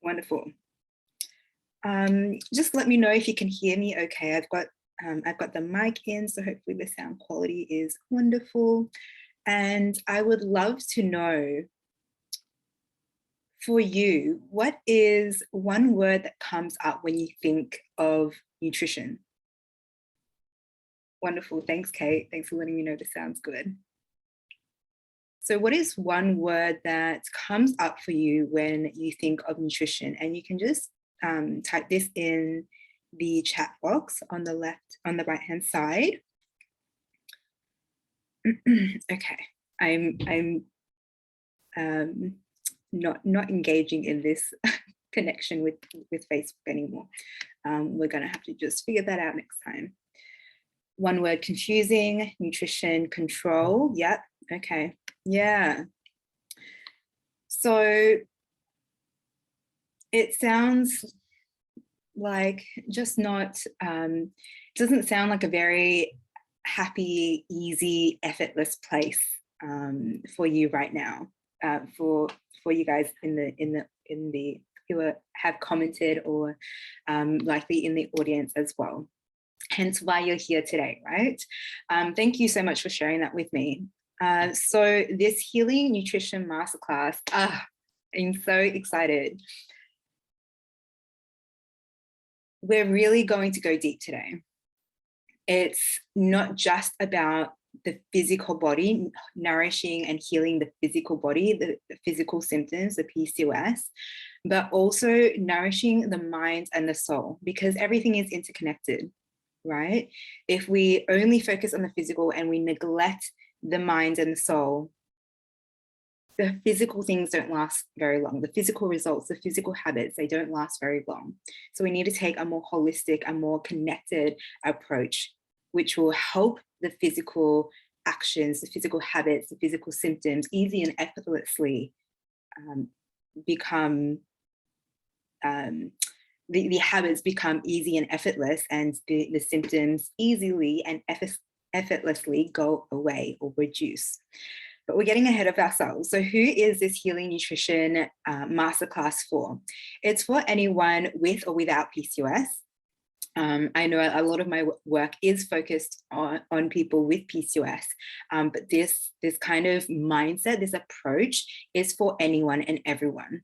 Wonderful. Just let me know if you can hear me okay. I've got the mic in, so hopefully the sound quality is wonderful. And I would love to know, for you, what is one word that comes up when you think of nutrition? Wonderful. Thanks, Kate. Thanks for letting me know this sounds good. So what is one word that comes up for you when you think of nutrition? And you can just type this in the chat box on the right-hand side. Okay, I'm not engaging in this connection with Facebook anymore. We're gonna have to just figure that out next time. One word: confusing, nutrition, control. Yep. Okay. Yeah. So it sounds like just not, doesn't sound like a very happy, easy, effortless place for you right now. For you guys in the who have commented, or likely in the audience as well. Hence why you're here today, right? Thank you so much for sharing that with me. So this Healing Nutrition Masterclass, I'm so excited. We're really going to go deep today. It's not just about the physical body, nourishing and healing the physical body, the physical symptoms, the PCOS, but also nourishing the mind and the soul, because everything is interconnected, right? If we only focus on the physical and we neglect the mind and the soul, the physical things don't last very long. The physical results, the physical habits, they don't last very long. So we need to take a more holistic, a more connected approach, which will help the physical actions, the physical habits, the physical symptoms easy and effortlessly become, the habits become easy and effortless, and the symptoms easily and effortlessly go away or reduce. But we're getting ahead of ourselves. So who is this Healing Nutrition Masterclass for? It's for anyone with or without PCOS. I know a lot of my work is focused on people with PCOS, but this kind of mindset, this approach is for anyone and everyone.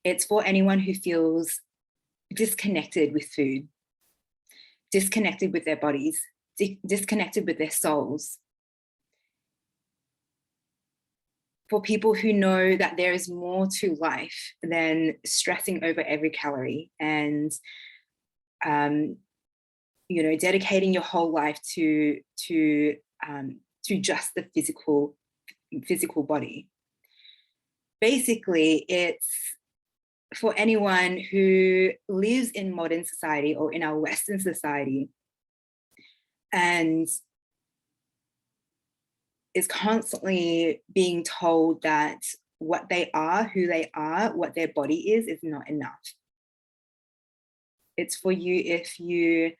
It's for anyone who feels disconnected with food, disconnected with their bodies, disconnected with their souls. For people who know that there is more to life than stressing over every calorie and you know, dedicating your whole life to just the physical body. Basically, it's for anyone who lives in modern society or in our Western society and is constantly being told that what they are, who they are, what their body is not enough. It's for you if you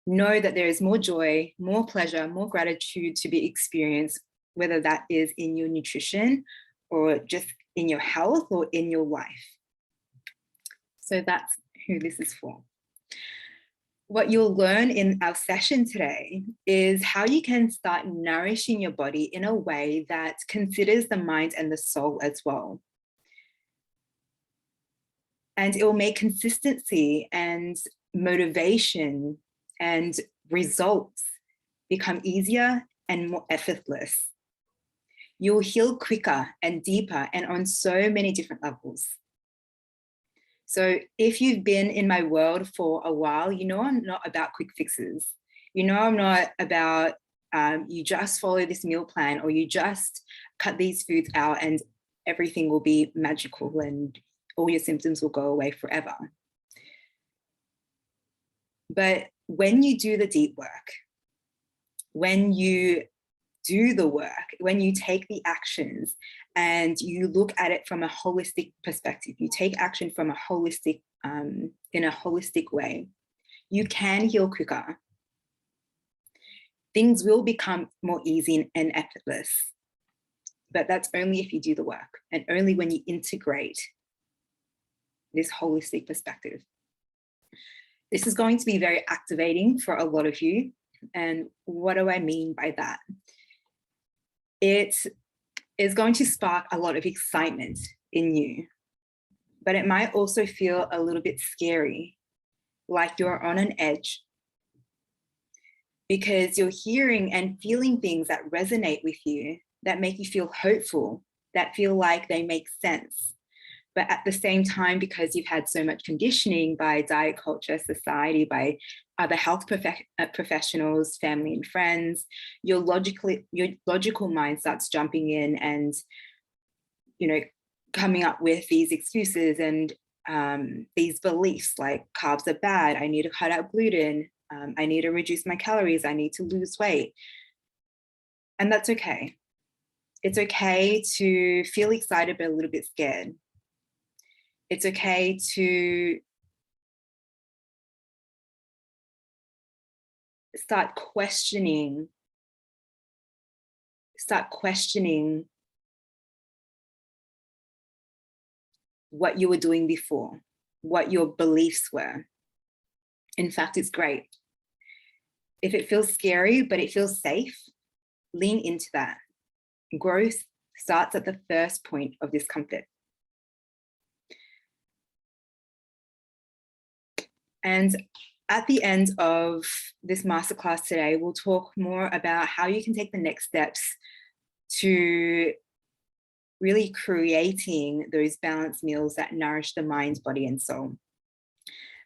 know that there is more joy, more pleasure, more gratitude to be experienced, whether that is in your nutrition or just in your health or in your life. So that's who this is for. What you'll learn in our session today is how you can start nourishing your body in a way that considers the mind and the soul as well. And it will make consistency and motivation and results become easier and more effortless. You'll heal quicker and deeper and on so many different levels. So if you've been in my world for a while, you know I'm not about quick fixes. You know I'm not about you just follow this meal plan or you just cut these foods out and everything will be magical and all your symptoms will go away forever. But when you do the deep work, when you do the work, when you take the actions and you look at it from a holistic perspective, you take action from a holistic, in a holistic way, you can heal quicker. Things will become more easy and effortless, but that's only if you do the work and only when you integrate this holistic perspective. This is going to be very activating for a lot of you. And what do I mean by that? It is going to spark a lot of excitement in you, but it might also feel a little bit scary, like you're on an edge, because you're hearing and feeling things that resonate with you, that make you feel hopeful, that feel like they make sense. But at the same time, because you've had so much conditioning by diet culture, society, by other health professionals, family and friends, your logical mind starts jumping in and, coming up with these excuses and these beliefs like carbs are bad, I need to cut out gluten, I need to reduce my calories, I need to lose weight. And that's okay. It's okay to feel excited but a little bit scared. It's okay to start questioning what you were doing before, what your beliefs were. In fact, it's great. If it feels scary, but it feels safe, lean into that. Growth starts at the first point of discomfort. And at the end of this masterclass today, we'll talk more about how you can take the next steps to really creating those balanced meals that nourish the mind, body, and soul.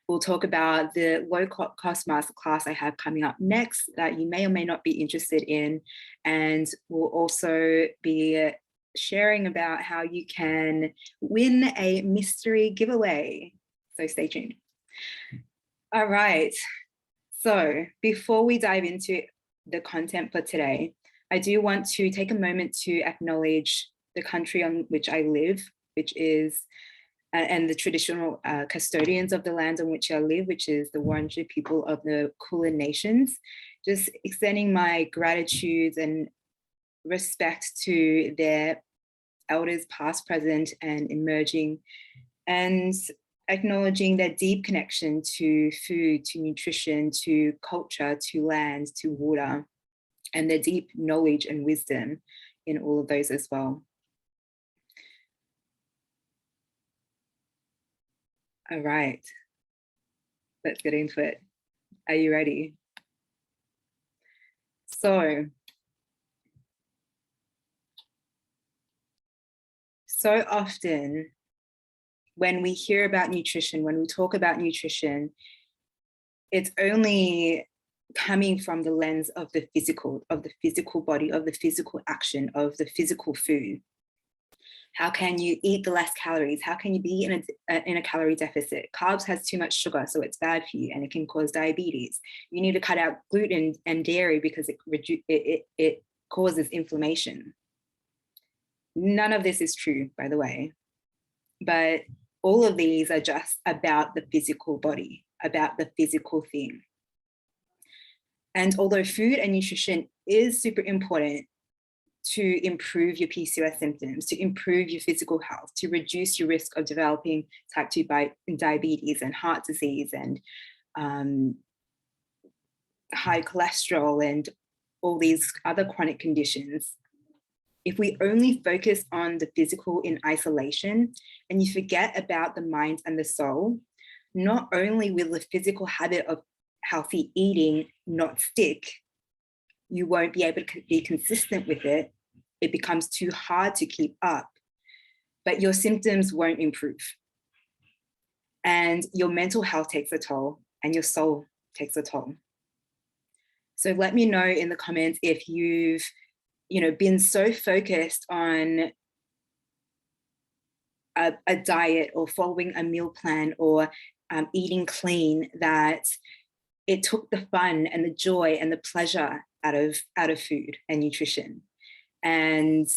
We'll talk about the low-cost masterclass I have coming up next that you may or may not be interested in. And we'll also be sharing about how you can win a mystery giveaway. So stay tuned. All right. So before we dive into the content for today, I do want to take a moment to acknowledge the country on which I live, which is, and the traditional custodians of the land on which I live, which is the Wurundjeri people of the Kulin Nations. Just extending my gratitude and respect to their elders, past, present, and emerging, and acknowledging their deep connection to food, to nutrition, to culture, to land, to water, and their deep knowledge and wisdom in all of those as well. All right, let's get into it. Are you ready? So often when we hear about nutrition, when we talk about nutrition, it's only coming from the lens of the physical body, of the physical action, of the physical food. How can you eat the less calories? How can you be in a calorie deficit? Carbs has too much sugar, so it's bad for you and it can cause diabetes. You need to cut out gluten and dairy because it causes inflammation. None of this is true, by the way, but all of these are just about the physical body, about the physical thing. And although food and nutrition is super important to improve your PCOS symptoms, to improve your physical health, to reduce your risk of developing type 2 diabetes and heart disease and high cholesterol and all these other chronic conditions, if we only focus on the physical in isolation and you forget about the mind and the soul, not only will the physical habit of healthy eating not stick, you won't be able to be consistent with it. It becomes too hard to keep up, but your symptoms won't improve. And your mental health takes a toll and your soul takes a toll. So let me know in the comments if you've been so focused on a diet or following a meal plan or eating clean that it took the fun and the joy and the pleasure out of food and nutrition. And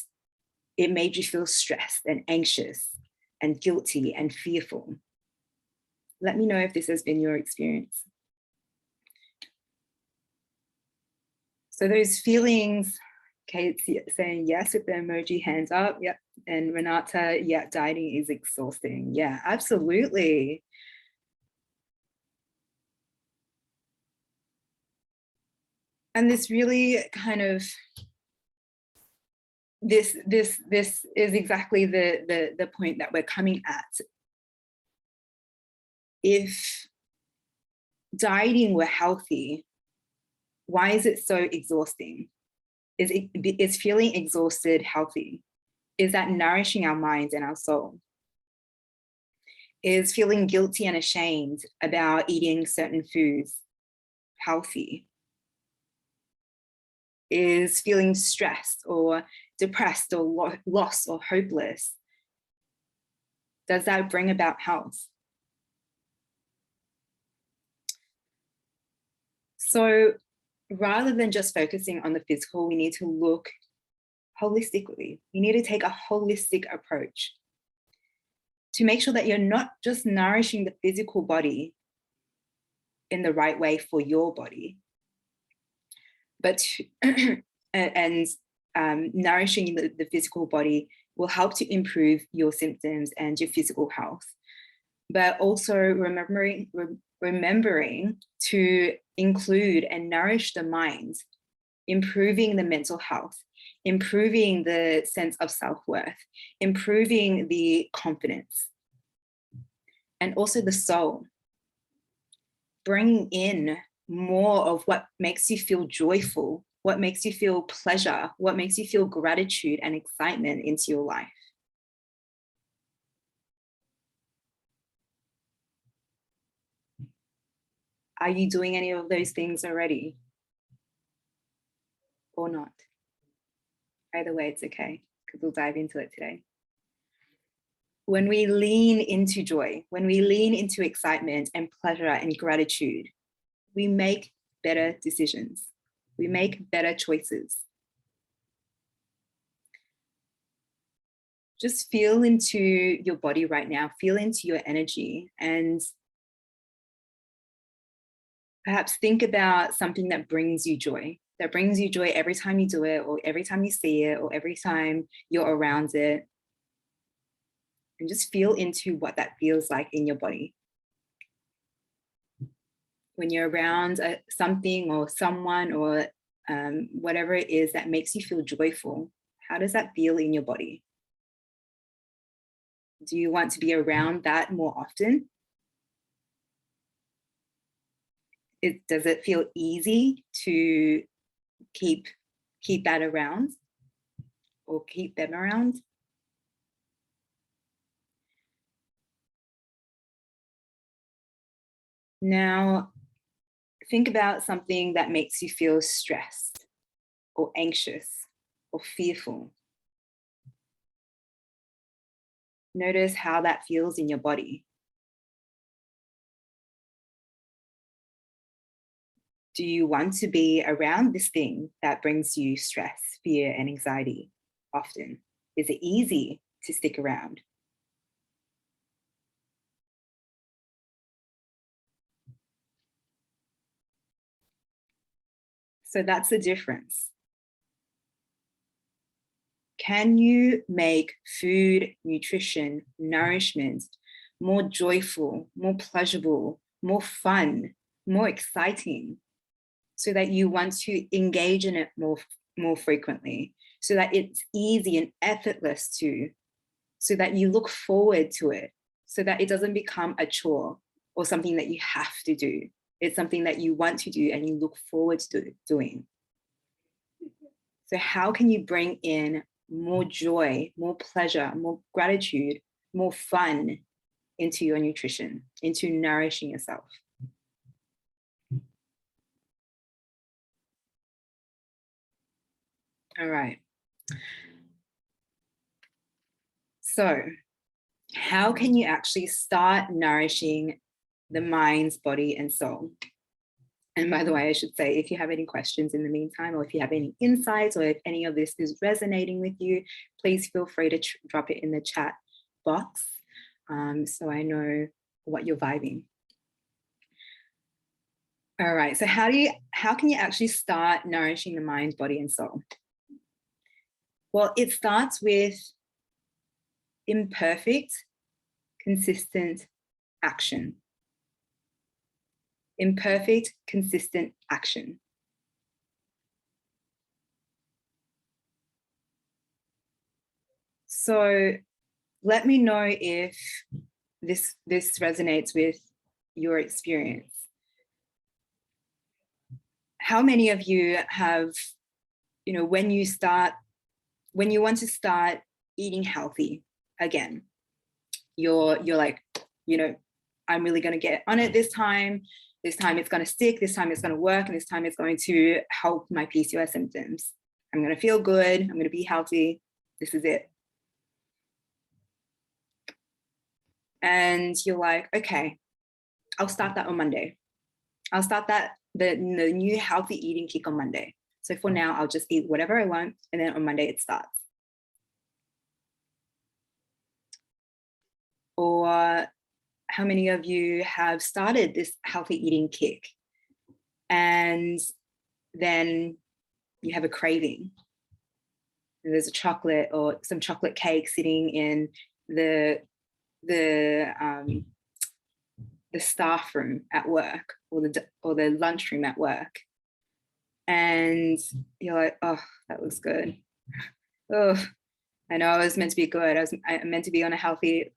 it made you feel stressed and anxious and guilty and fearful. Let me know if this has been your experience. So those feelings Kate's saying yes with the emoji hands up. Yep. And Renata, yeah, dieting is exhausting. Yeah, absolutely. And this really kind of, this is exactly the point that we're coming at. If dieting were healthy, why is it so exhausting? Is feeling exhausted healthy? Is that nourishing our minds and our soul? Is feeling guilty and ashamed about eating certain foods healthy? Is feeling stressed or depressed or lost or hopeless, does that bring about health? So rather than just focusing on the physical, we need to look holistically. You need to take a holistic approach to make sure that you're not just nourishing the physical body in the right way for your body, but nourishing the physical body will help to improve your symptoms and your physical health. But also remembering to include and nourish the mind, improving the mental health, improving the sense of self-worth, improving the confidence, and also the soul. Bringing in more of what makes you feel joyful, what makes you feel pleasure, what makes you feel gratitude and excitement into your life. Are you doing any of those things already? Or not? Either way, it's okay, because we'll dive into it today. When we lean into joy, when we lean into excitement and pleasure and gratitude, we make better decisions. We make better choices. Just feel into your body right now, feel into your energy, and perhaps think about something that brings you joy every time you do it, or every time you see it, or every time you're around it. And just feel into what that feels like in your body. When you're around something or someone or whatever it is that makes you feel joyful, how does that feel in your body? Do you want to be around that more often? Does it feel easy to keep that around or keep them around? Now, think about something that makes you feel stressed or anxious or fearful. Notice how that feels in your body. Do you want to be around this thing that brings you stress, fear, and anxiety often? Is it easy to stick around? So that's the difference. Can you make food, nutrition, nourishment more joyful, more pleasurable, more fun, more exciting, so that you want to engage in it more frequently, so that it's easy and effortless to, so that you look forward to it, so that it doesn't become a chore or something that you have to do. It's something that you want to do and you look forward to doing. So how can you bring in more joy, more pleasure, more gratitude, more fun into your nutrition, into nourishing yourself? All right. So how can you actually start nourishing the mind, body, and soul? And by the way, I should say, if you have any questions in the meantime, or if you have any insights, or if any of this is resonating with you, please feel free to drop it in the chat box, so I know what you're vibing. All right, so how can you actually start nourishing the mind, body, and soul? Well, it starts with imperfect, consistent action. Imperfect, consistent action. So let me know if this resonates with your experience. How many of you have, when you want to start eating healthy again, you're like, I'm really going to get on it this time. This time it's going to stick. This time it's going to work. And this time it's going to help my PCOS symptoms. I'm going to feel good. I'm going to be healthy. This is it. And you're like, okay, I'll start that on Monday. I'll start the new healthy eating kick on Monday. So for now, I'll just eat whatever I want. And then on Monday it starts. Or how many of you have started this healthy eating kick and then you have a craving? And there's a chocolate or some chocolate cake sitting in the staff room at work or the lunchroom at work, and you're like, oh, that looks good. Oh, I know I was meant to be good. I'm meant to be on a healthy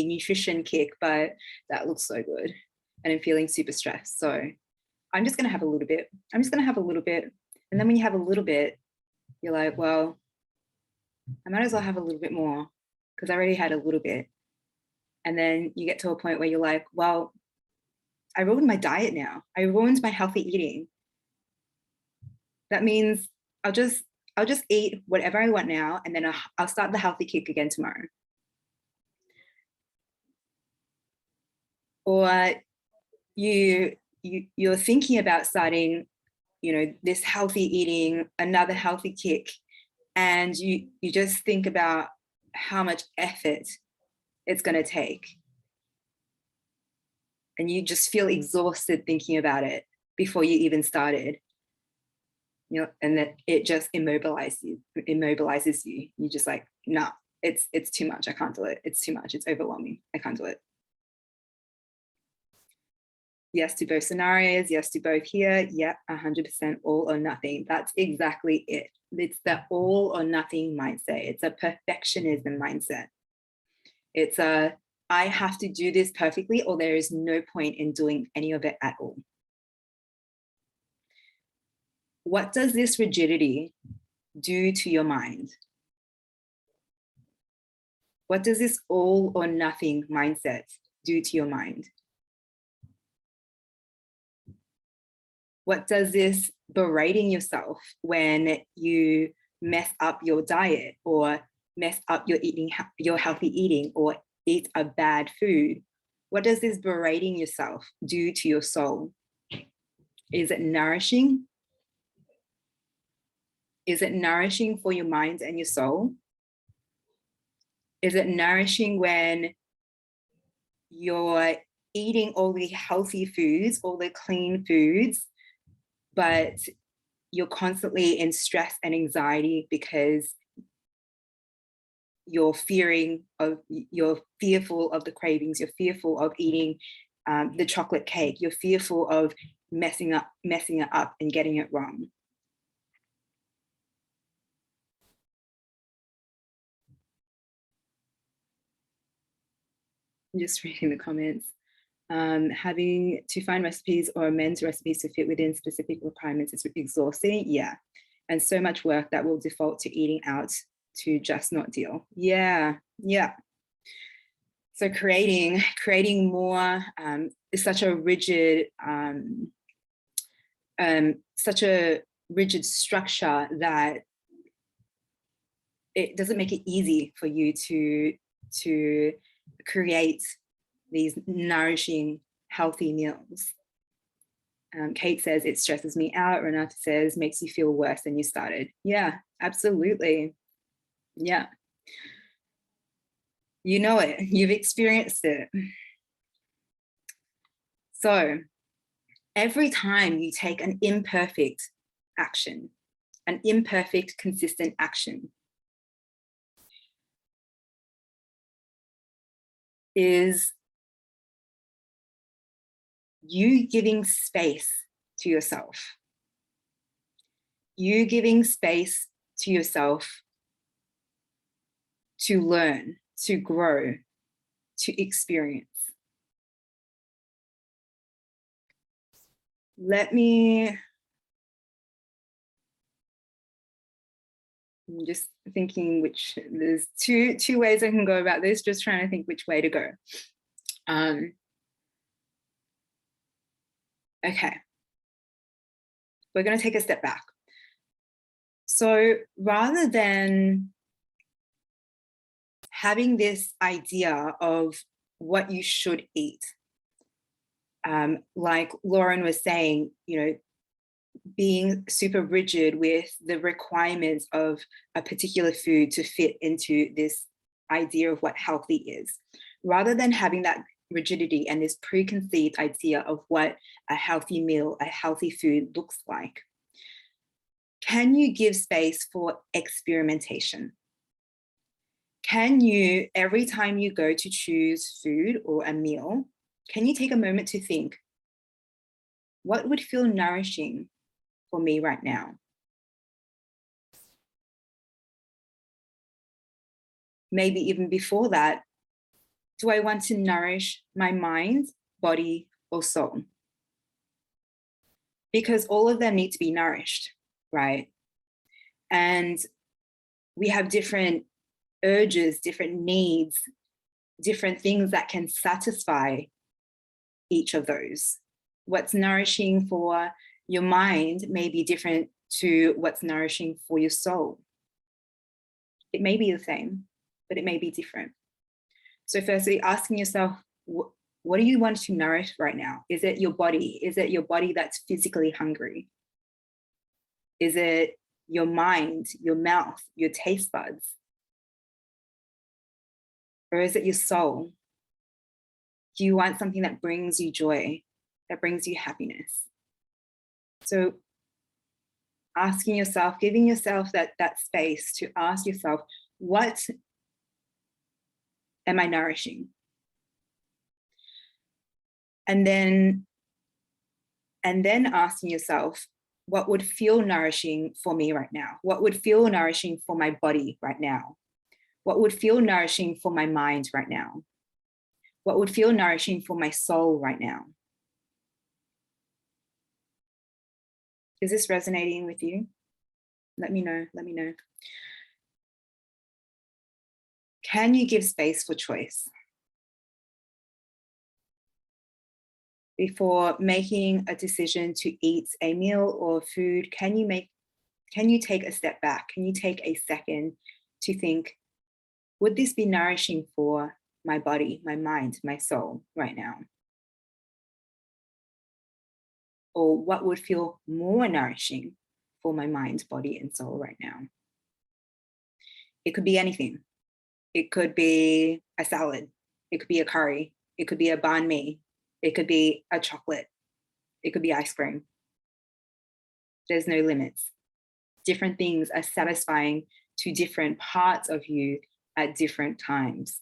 nutrition kick, but that looks so good, and I'm feeling super stressed. So I'm just gonna have a little bit. I'm just gonna have a little bit, and then when you have a little bit, you're like, well, I might as well have a little bit more because I already had a little bit. And then you get to a point where you're like, well, I ruined my diet now. I ruined my healthy eating. That means I'll just eat whatever I want now, and then I'll start the healthy kick again tomorrow. Or you're thinking about starting, this healthy eating, another healthy kick, and you just think about how much effort it's going to take. And you just feel exhausted thinking about it before you even started. And that it just immobilizes you. You're just like, nah, it's too much. I can't do it. It's too much. It's overwhelming. I can't do it. Yes to both scenarios. Yes to both here. Yeah, 100% all or nothing. That's exactly it. It's the all or nothing mindset. It's a perfectionism mindset. It's a, I have to do this perfectly or there is no point in doing any of it at all. What does this rigidity do to your mind? What does this all or nothing mindset do to your mind? What does this berating yourself when you mess up your diet or mess up your healthy eating or eat a bad food? What does this berating yourself do to your soul? Is it nourishing? Is it nourishing for your mind and your soul? Is it nourishing when you're eating all the healthy foods, all the clean foods, but you're constantly in stress and anxiety because you're fearful of the cravings, you're fearful of eating the chocolate cake, you're fearful of messing it up and getting it wrong? I'm just reading the comments. Having to find recipes or amend recipes to fit within specific requirements is exhausting. Yeah. And so much work that will default to eating out to just not deal. Yeah. Yeah. So creating more is such a rigid structure that it doesn't make it easy for you to create these nourishing, healthy meals. Kate says, it stresses me out. Renata says, makes you feel worse than you started. Yeah, absolutely. Yeah. You know it, you've experienced it. So every time you take an imperfect action, an imperfect, consistent action, is you giving space to yourself. You giving space to yourself to learn, to grow, to experience. I'm just thinking there's two ways I can go about this, just trying to think which way to go. Okay. We're going to take a step back. So rather than having this idea of what you should eat, like Lauren was saying, being super rigid with the requirements of a particular food to fit into this idea of what healthy is, rather than having that rigidity and this preconceived idea of what a healthy meal, a healthy food looks like, can you give space for experimentation? Can you, every time you go to choose food or a meal, can you take a moment to think, what would feel nourishing for me right now? Maybe even before that, do I want to nourish my mind, body, or soul? Because all of them need to be nourished, right? And we have different urges, different needs, different things that can satisfy each of those. What's nourishing for your mind may be different to what's nourishing for your soul. It may be the same, but it may be different. So firstly, asking yourself, what do you want to nourish right now? Is it your body? Is it your body that's physically hungry? Is it your mind, your mouth, your taste buds? Or is it your soul? Do you want something that brings you joy, that brings you happiness? So asking yourself, giving yourself that space to ask yourself, what am I nourishing? And then asking yourself, what would feel nourishing for me right now? What would feel nourishing for my body right now? What would feel nourishing for my mind right now? What would feel nourishing for my soul right now? Is this resonating with you? Let me know, let me know. Can you give space for choice? Before making a decision to eat a meal or food, can you take a step back? Can you take a second to think, would this be nourishing for my body, my mind, my soul right now? Or what would feel more nourishing for my mind, body, and soul right now? It could be anything. It could be a salad. It could be a curry. It could be a banh mi. It could be a chocolate. It could be ice cream. There's no limits. Different things are satisfying to different parts of you at different times.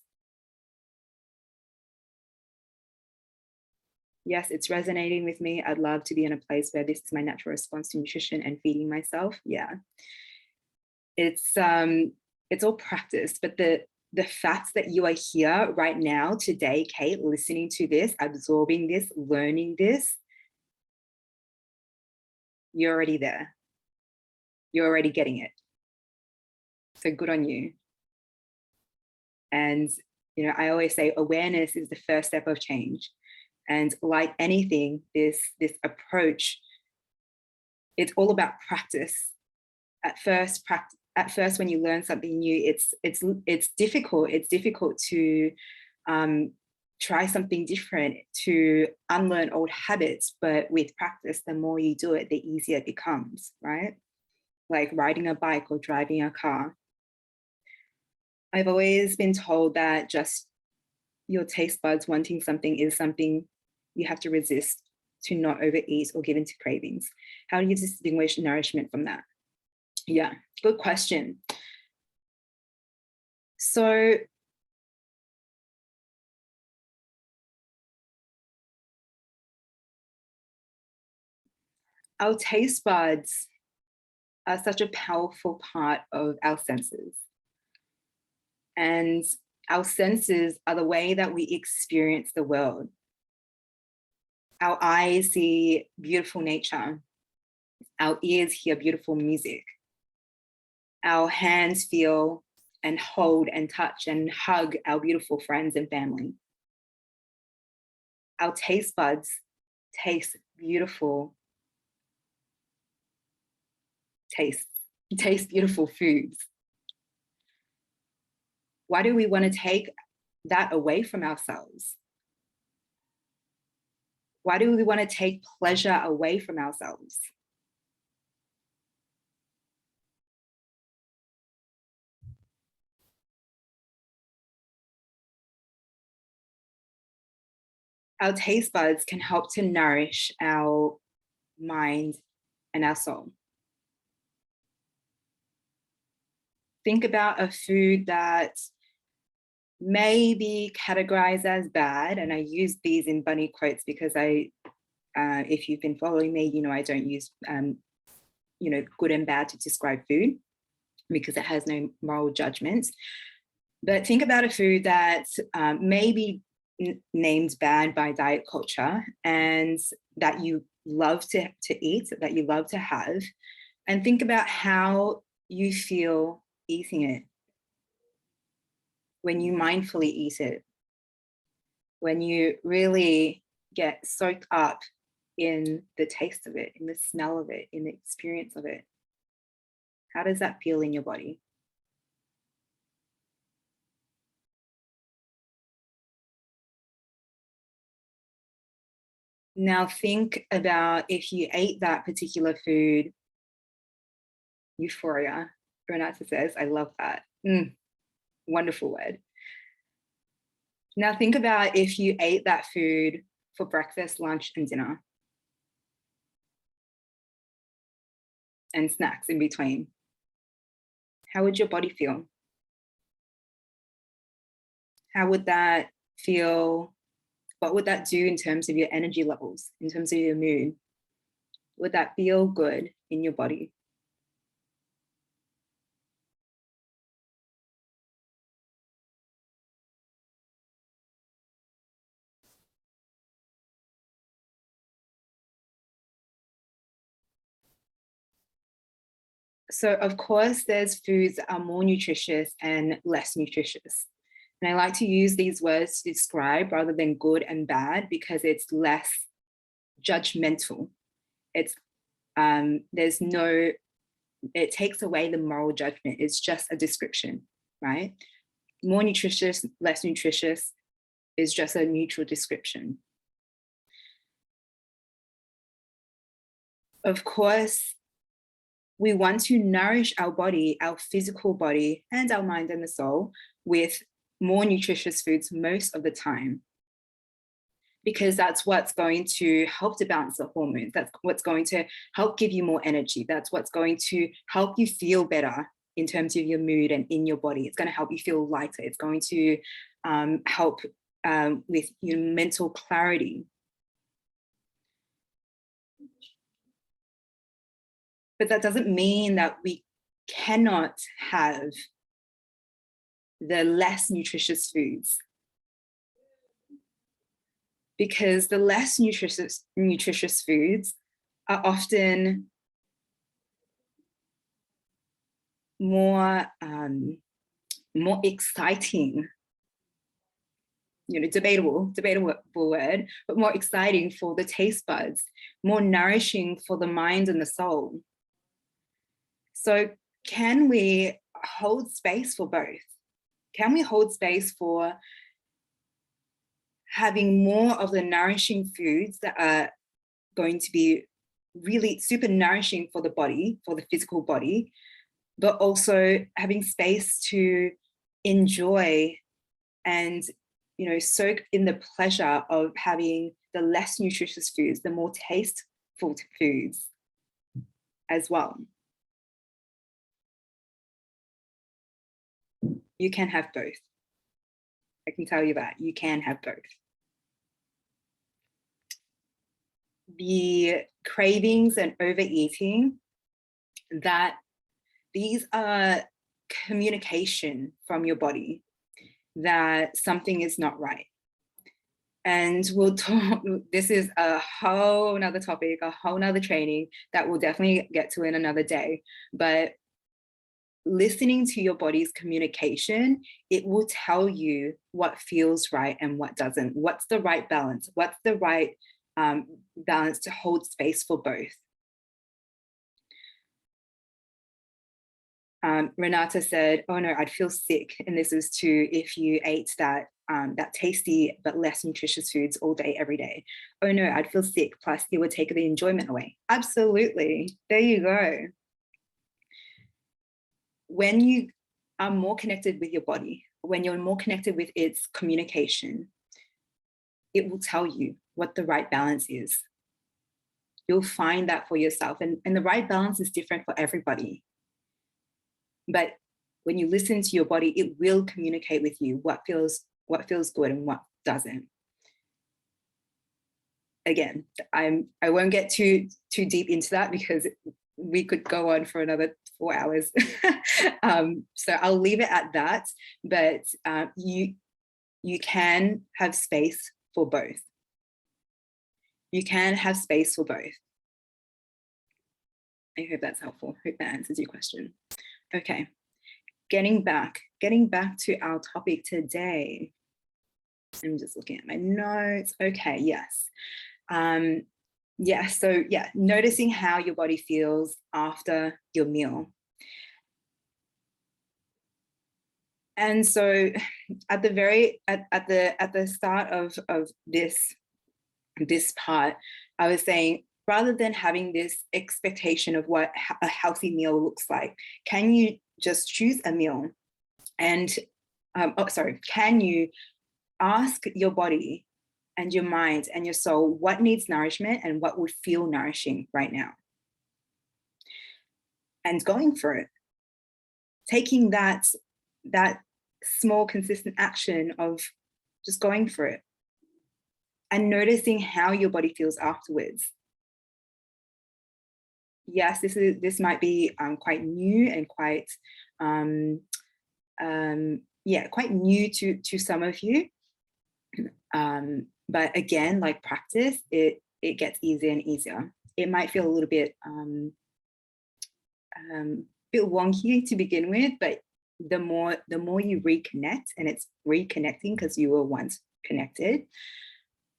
Yes, it's resonating with me. I'd love to be in a place where this is my natural response to nutrition and feeding myself. Yeah. It's all practice, but the fact that you are here right now today, Kate, listening to this, absorbing this, learning this, you're already there. You're already getting it. So good on you. And, I always say awareness is the first step of change. And like anything, this approach, it's all about practice. At first, when you learn something new, it's difficult. It's difficult to try something different, to unlearn old habits. But with practice, the more you do it, the easier it becomes, right? Like riding a bike or driving a car. I've always been told that just your taste buds wanting something is something you have to resist to not overeat or give into cravings. How do you distinguish nourishment from that? Yeah, good question. So Our taste buds are such a powerful part of our senses. And our senses are the way that we experience the world. Our eyes see beautiful nature. Our ears hear beautiful music. Our hands feel and hold and touch and hug our beautiful friends and family. Our taste buds taste beautiful taste beautiful foods. Why do we want to take that away from ourselves? Why do we want to take pleasure away from ourselves? Our taste buds can help to nourish our mind and our soul. Think about a food that may be categorized as bad, and I use these in bunny quotes because if you've been following me, you know I don't use good and bad to describe food because it has no moral judgment. But think about a food that may be named bad by diet culture and that you love to eat, that you love to have, and think about how you feel eating it. When you mindfully eat it, when you really get soaked up in the taste of it, in the smell of it, in the experience of it, how does that feel in your body? Now think about if you ate that particular food, euphoria, Renata says, I love that. Wonderful word. Now think about if you ate that food for breakfast, lunch, and dinner, and snacks in between. How would your body feel? How would that feel? What would that do in terms of your energy levels, in terms of your mood? Would that feel good in your body? So of course, there's foods that are more nutritious and less nutritious. And I like to use these words to describe rather than good and bad because it's less judgmental. It takes away the moral judgment. It's just a description, right? More nutritious, less nutritious is just a neutral description. Of course, we want to nourish our body, our physical body, and our mind and the soul with more nutritious foods most of the time, because that's what's going to help to balance the hormones. That's what's going to help give you more energy. That's what's going to help you feel better in terms of your mood and in your body. It's going to help you feel lighter. It's going to help with your mental clarity. But that doesn't mean that we cannot have the less nutritious foods, because the less nutritious foods are often more exciting, debatable word, but more exciting for the taste buds, more nourishing for the mind and the soul. So can we hold space for both? Can we hold space for having more of the nourishing foods that are going to be really super nourishing for the body, for the physical body, but also having space to enjoy and soak in the pleasure of having the less nutritious foods, the more tasteful foods as well? You can have both. I can tell you that you can have both. the cravings and overeating, that these are communication from your body that something is not right. And we'll talk, this is a whole nother topic, a whole nother training that we'll definitely get to in another day. But listening to your body's communication, it will tell you what feels right and what doesn't. What's the right balance? What's the right balance to hold space for both? Renata said, oh no, I'd feel sick. And this is too, if you ate that tasty but less nutritious foods all day, every day. Oh no, I'd feel sick. Plus it would take the enjoyment away. Absolutely. There you go. When you are more connected with your body, when you're more connected with its communication, it will tell you what the right balance is. You'll find that for yourself. And the right balance is different for everybody. But when you listen to your body, it will communicate with you what feels good and what doesn't. Again, I won't get too deep into that because we could go on for another 4 hours. So I'll leave it at that. But you can have space for both. You can have space for both. I hope that's helpful. I hope that answers your question. Okay, getting back to our topic today. I'm just looking at my notes. Okay, yes. So noticing how your body feels after your meal. And so at the start of this part, I was saying, rather than having this expectation of what a healthy meal looks like, can you just choose a meal? And can you ask your body and your mind and your soul what needs nourishment and what would feel nourishing right now? And going for it, taking that small consistent action of just going for it and noticing how your body feels afterwards. Yes, this might be quite new and quite quite new to some of you. But again, like practice, it gets easier and easier. It might feel a little bit wonky to begin with, but the more you reconnect, and it's reconnecting because you were once connected,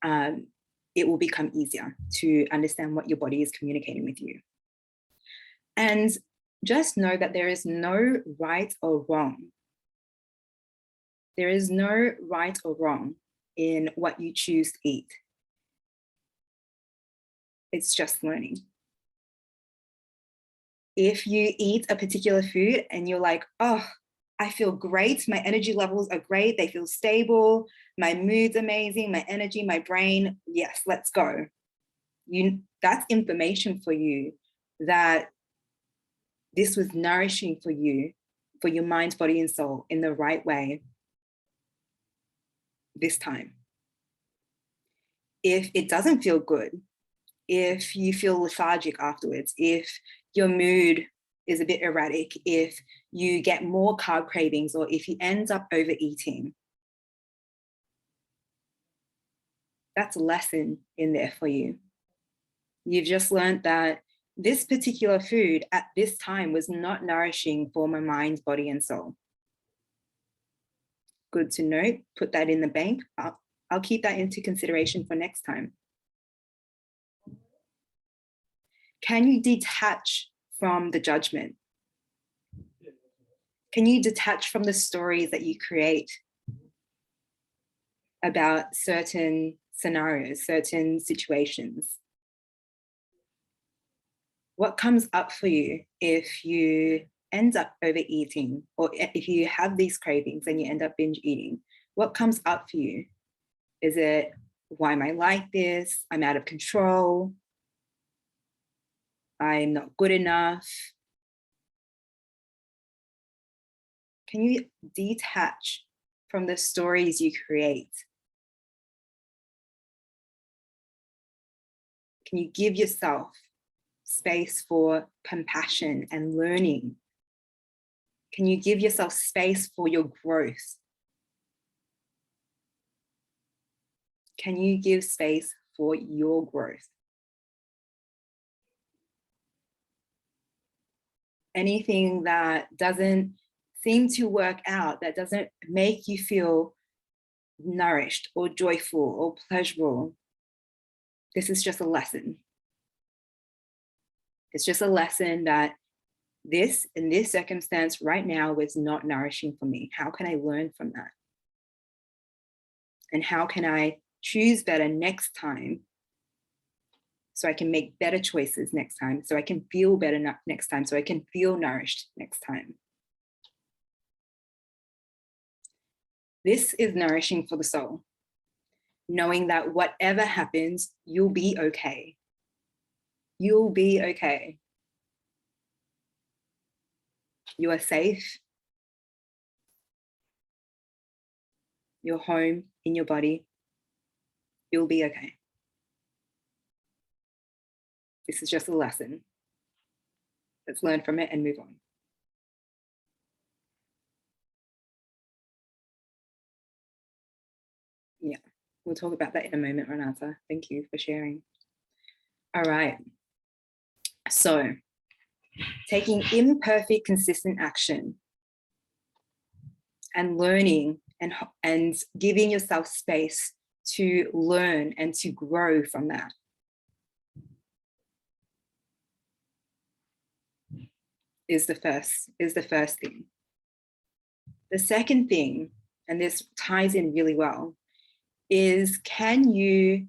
it will become easier to understand what your body is communicating with you. And just know that there is no right or wrong. There is no right or wrong in what you choose to eat. It's just learning. If you eat a particular food and you're like, oh, I feel great, my energy levels are great, they feel stable, my mood's amazing, my energy, my brain, yes, let's go. That's information for you that this was nourishing for you, for your mind, body, and soul in the right way this time. If it doesn't feel good, if you feel lethargic afterwards, if your mood is a bit erratic, if you get more carb cravings, or if you end up overeating, that's a lesson in there for you. You've just learned that this particular food at this time was not nourishing for my mind, body, and soul. Good to know. Put that in the bank. I'll keep that into consideration for next time. Can you detach from the judgment? Can you detach from the stories that you create about certain scenarios, certain situations? What comes up for you if you end up overeating, or if you have these cravings and you end up binge eating? What comes up for you? Is it, why am I like this? I'm out of control. I'm not good enough. Can you detach from the stories you create? Can you give yourself space for compassion and learning? Can you give yourself space for your growth? Can you give space for your growth? Anything that doesn't seem to work out, that doesn't make you feel nourished or joyful or pleasurable, this is just a lesson. It's just a lesson that this, in this circumstance right now, was not nourishing for me. How can I learn from that? And how can I choose better next time so I can make better choices next time, so I can feel better next time, so I can feel nourished next time? This is nourishing for the soul, knowing that whatever happens, you'll be okay. You'll be okay. You are safe. You're home in your body. You'll be okay. This is just a lesson. Let's learn from it and move on. Yeah, we'll talk about that in a moment, Renata. Thank you for sharing. All right. So, taking imperfect, consistent action and learning and giving yourself space to learn and to grow from that is the first thing. The second thing, and this ties in really well, is can you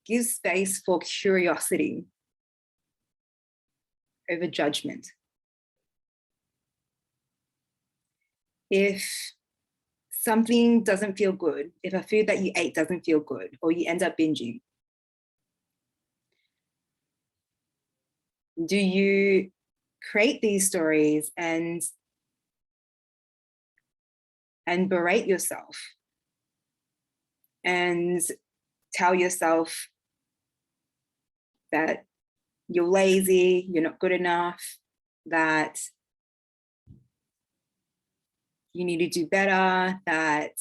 give space for curiosity over judgment? If something doesn't feel good, if a food that you ate doesn't feel good, or you end up binging, do you create these stories and berate yourself and tell yourself that you're lazy, you're not good enough, that you need to do better, that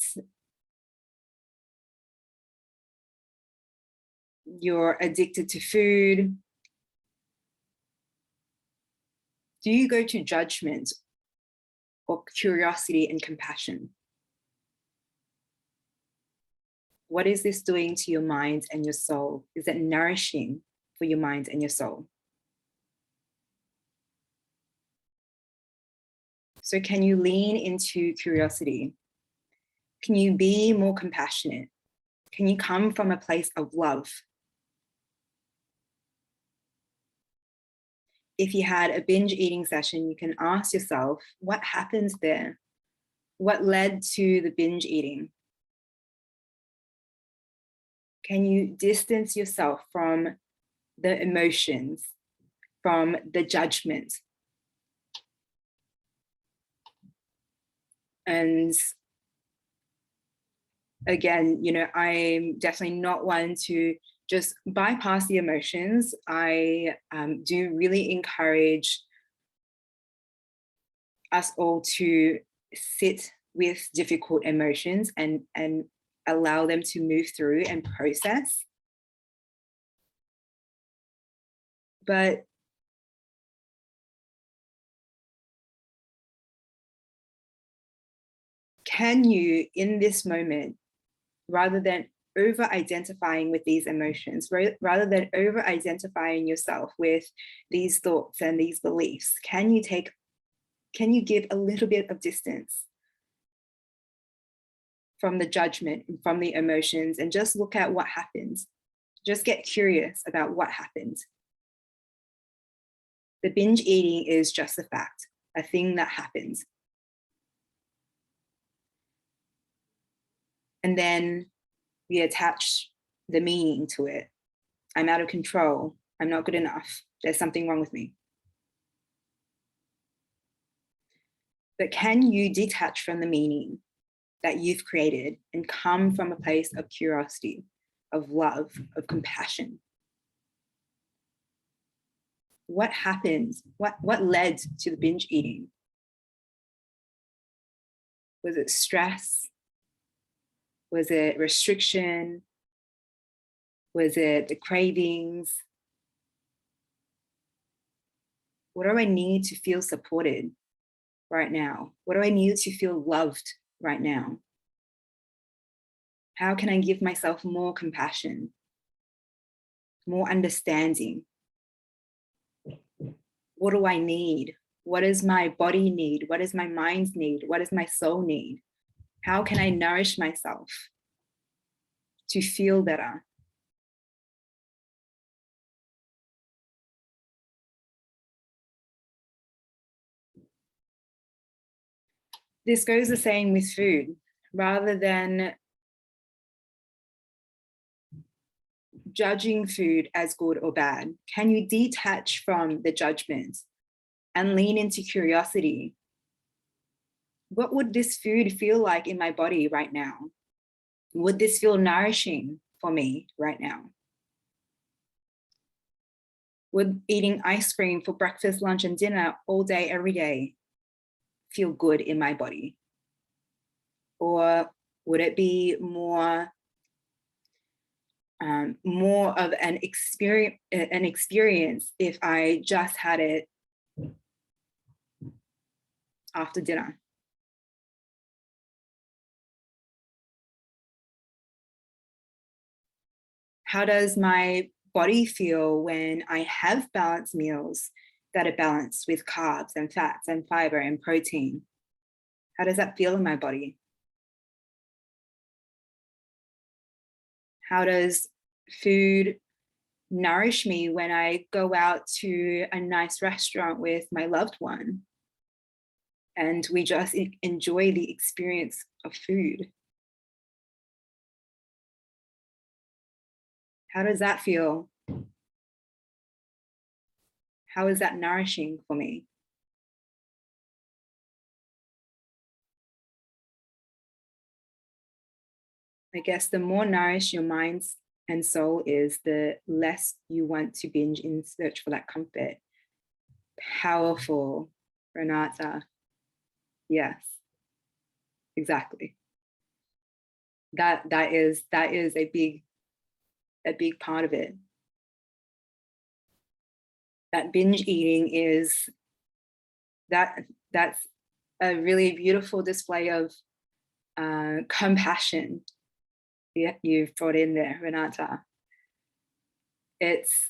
you're addicted to food? Do you go to judgment or curiosity and compassion? What is this doing to your mind and your soul? Is it nourishing for your mind and your soul? So can you lean into curiosity? Can you be more compassionate? Can you come from a place of love? If you had a binge eating session, you can ask yourself, what happens there? What led to the binge eating? Can you distance yourself from the emotions, from the judgment? And again, you know, I'm definitely not one to just bypass the emotions. I do really encourage us all to sit with difficult emotions and allow them to move through and process. But can you, in this moment, rather than over-identifying with these emotions, rather than over-identifying yourself with these thoughts and these beliefs, can you give a little bit of distance from the judgment and from the emotions and just look at what happens? Just get curious about what happened. The binge eating is just a fact, a thing that happens. And then we attach the meaning to it. I'm out of control. I'm not good enough. There's something wrong with me. But can you detach from the meaning that you've created and come from a place of curiosity, of love, of compassion? What happened? What led to the binge eating? Was it stress? Was it restriction? Was it the cravings? What do I need to feel supported right now? What do I need to feel loved right now? How can I give myself more compassion, more understanding? What do I need? What does my body need? What does my mind need? What does my soul need? How can I nourish myself to feel better? This goes the same with food. Rather than judging food as good or bad, can you detach from the judgment and lean into curiosity? What would this food feel like in my body right now? Would this feel nourishing for me right now? Would eating ice cream for breakfast, lunch, and dinner all day, every day feel good in my body? Or would it be more of an experience if I just had it after dinner? How does my body feel when I have balanced meals that are balanced with carbs and fats and fiber and protein? How does that feel in my body? How does food nourish me when I go out to a nice restaurant with my loved one and we just enjoy the experience of food? How does that feel? How is that nourishing for me? I guess the more nourished your mind and soul is, the less you want to binge in search for that comfort. Powerful, Renata. Yes, exactly. That is a big part of it. That binge eating is that's a really beautiful display of compassion. Yeah, you've brought in there, Renata. It's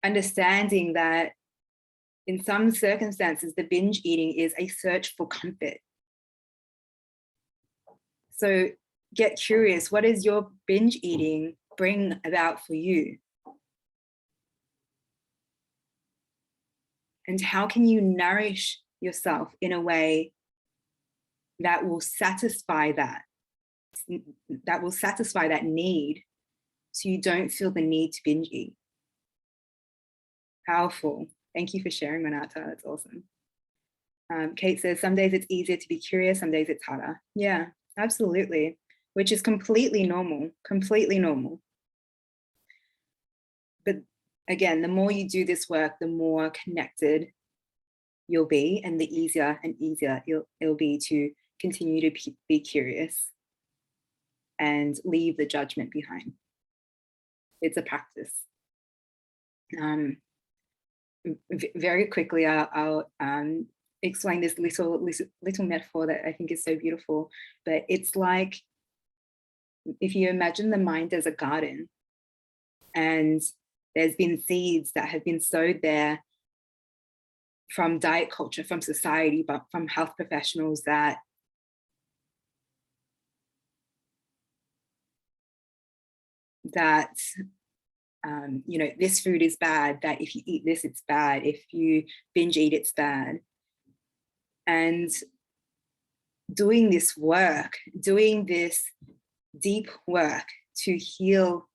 understanding that in some circumstances, the binge eating is a search for comfort. So get curious, what does your binge eating bring about for you? And how can you nourish yourself in a way that will satisfy that need, so you don't feel the need to binge eat? Powerful. Thank you for sharing, Renata. That's awesome. Kate says, some days it's easier to be curious, some days it's harder. Yeah, absolutely. Which is completely normal, completely normal. But again, the more you do this work, the more connected you'll be, and the easier and easier it'll be to continue to be curious and leave the judgment behind. It's a practice. Very quickly, I'll explain this little metaphor that I think is so beautiful. But it's like, if you imagine the mind as a garden, and there's been seeds that have been sowed there from diet culture, from society, but from health professionals, that this food is bad, that if you eat this, it's bad, if you binge eat, it's bad. And doing this work, doing this deep work to heal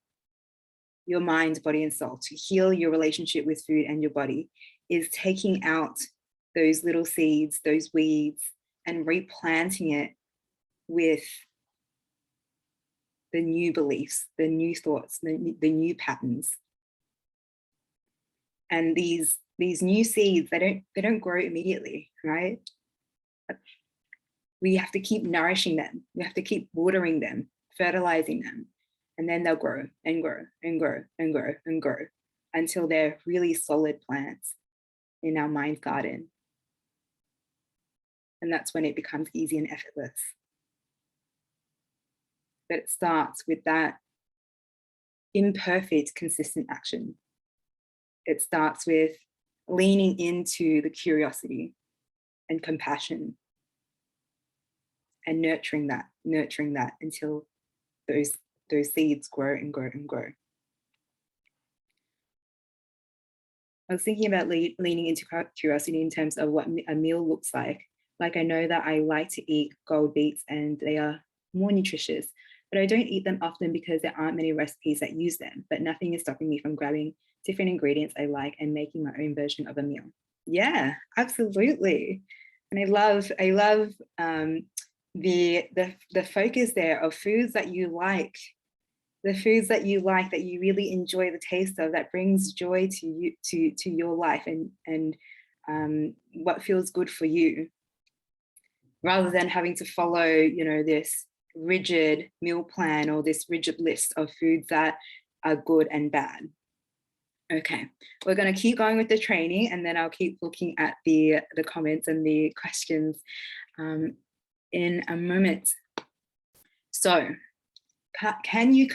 your mind, body, and soul, to heal your relationship with food and your body, is taking out those little seeds, those weeds, and replanting it with the new beliefs, the new thoughts, the new patterns. And these new seeds, they don't grow immediately, right? We have to keep nourishing them. We have to keep watering them, fertilizing them, and then they'll grow and grow and grow and grow and grow until they're really solid plants in our mind garden. And that's when it becomes easy and effortless. But it starts with that imperfect, consistent action. It starts with leaning into the curiosity and compassion and nurturing that until those seeds grow and grow and grow. I was thinking about leaning into curiosity in terms of what a meal looks like. Like, I know that I like to eat gold beets and they are more nutritious, but I don't eat them often because there aren't many recipes that use them. But nothing is stopping me from grabbing different ingredients I like and making my own version of a meal. Yeah, absolutely. And I love the focus there of foods that you like. The foods that you like, that you really enjoy the taste of, that brings joy to you, to your life, and what feels good for you, rather than having to follow, this rigid meal plan or this rigid list of foods that are good and bad. Okay, we're going to keep going with the training, and then I'll keep looking at the comments and the questions in a moment. So, can you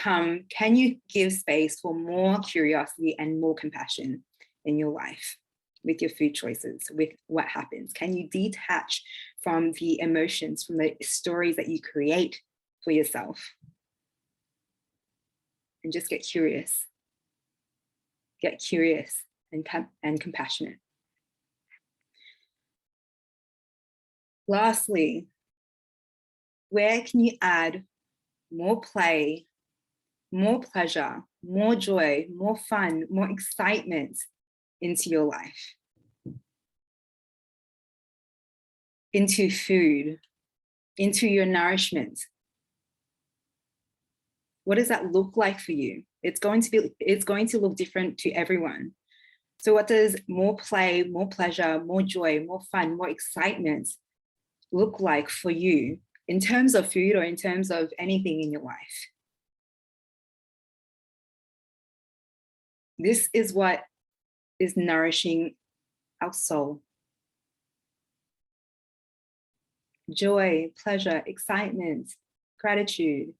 give space for more curiosity and more compassion in your life with your food choices, with what happens? Can you detach from the emotions, from the stories that you create for yourself, and just get curious and compassionate? Lastly, where can you add more play, more pleasure, more joy, more fun, more excitement into your life? Into food, into your nourishment. What does that look like for you? It's going to look different to everyone. So what does more play, more pleasure, more joy, more fun, more excitement look like for you in terms of food or in terms of anything in your life? This is what is nourishing our soul. Joy, pleasure, excitement, gratitude.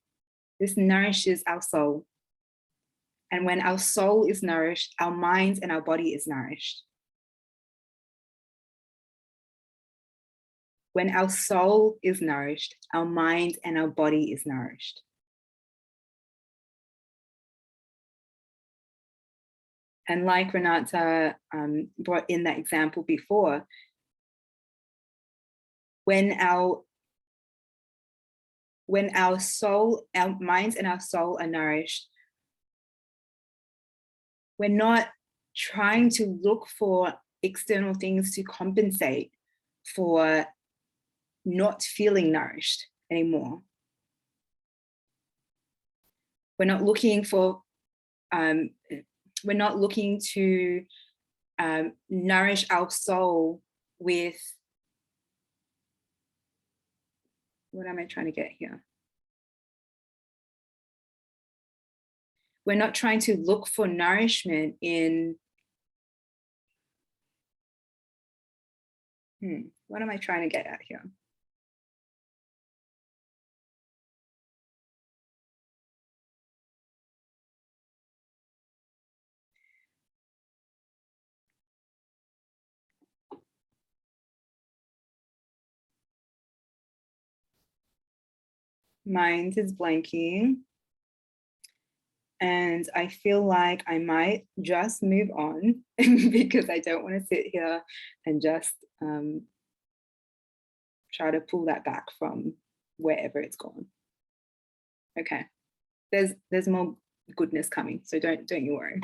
This nourishes our soul. And when our soul is nourished, our mind and our body is nourished. When our soul is nourished, our mind and our body is nourished. And like Renata brought in that example before, when our soul, our minds and our soul are nourished, we're not trying to look for external things to compensate for not feeling nourished anymore. We're not looking for, we're not looking to nourish our soul with, what am I trying to get here? We're not trying to look for nourishment in, what am I trying to get at here? Mind is blanking. And I feel like I might just move on because I don't want to sit here and just try to pull that back from wherever it's gone. Okay, there's more goodness coming, so don't you worry.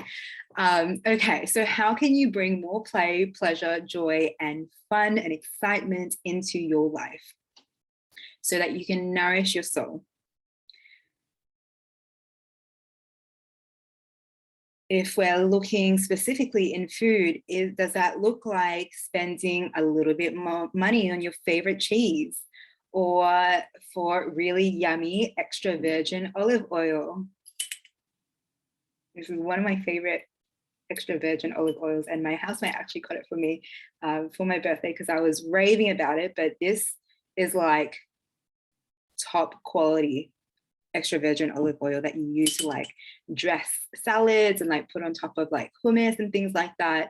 Okay, so how can you bring more play, pleasure, joy, and fun and excitement into your life so that you can nourish your soul? If we're looking specifically in food, does that look like spending a little bit more money on your favorite cheese, or for really yummy extra virgin olive oil? This is one of my favorite extra virgin olive oils, and my housemate actually got it for me for my birthday because I was raving about it. But this is like top quality extra virgin olive oil that you use to like dress salads and like put on top of like hummus and things like that.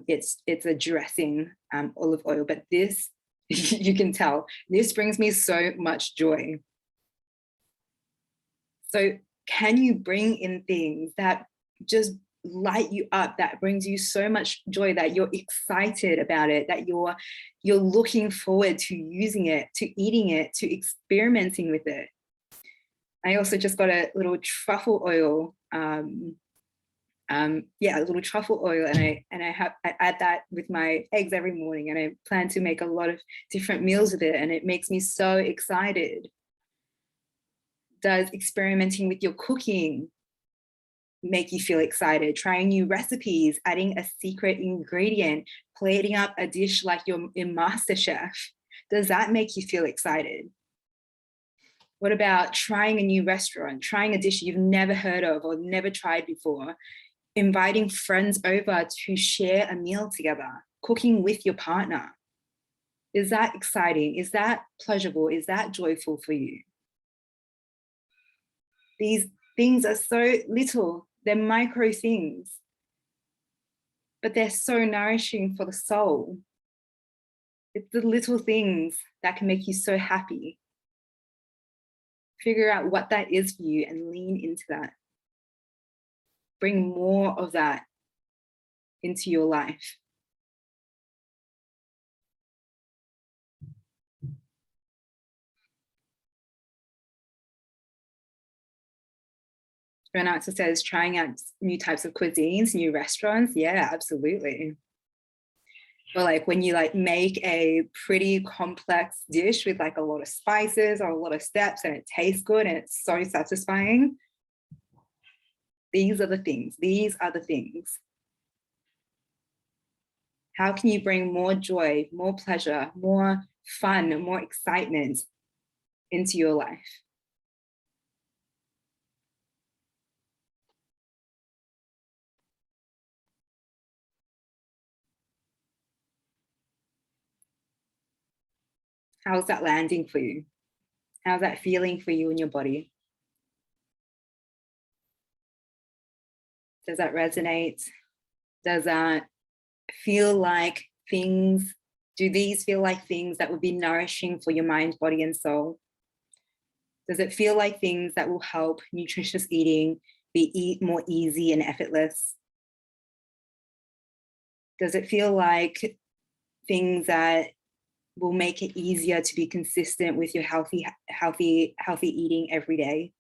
It's a dressing olive oil, but this you can tell this brings me so much joy. So can you bring in things that just light you up, that brings you so much joy, that you're excited about it, that you're looking forward to using it, to eating it, to experimenting with it? I also just got a little truffle oil, a little truffle oil, and I add that with my eggs every morning, and I plan to make a lot of different meals with it, and it makes me so excited. Does experimenting with your cooking make you feel excited? Trying new recipes, adding a secret ingredient, plating up a dish like you're in MasterChef, does that make you feel excited? What about trying a new restaurant, trying a dish you've never heard of or never tried before, inviting friends over to share a meal together, cooking with your partner? Is that exciting? Is that pleasurable? Is that joyful for you? These things are so little, they're micro things, but they're so nourishing for the soul. It's the little things that can make you so happy. Figure out what that is for you and lean into that. Bring more of that into your life. Renata says, trying out new types of cuisines, new restaurants. Yeah, absolutely. Or like when you like make a pretty complex dish with like a lot of spices or a lot of steps and it tastes good and it's so satisfying. These are the things. These are the things. How can you bring more joy, more pleasure, more fun, more excitement into your life? How's that landing for you? How's that feeling for you in your body? Does that resonate? Does that feel like things, do these feel like things that would be nourishing for your mind, body, and soul? Does it feel like things that will help nutritious eating be more easy and effortless? Does it feel like things that will make it easier to be consistent with your healthy eating every day?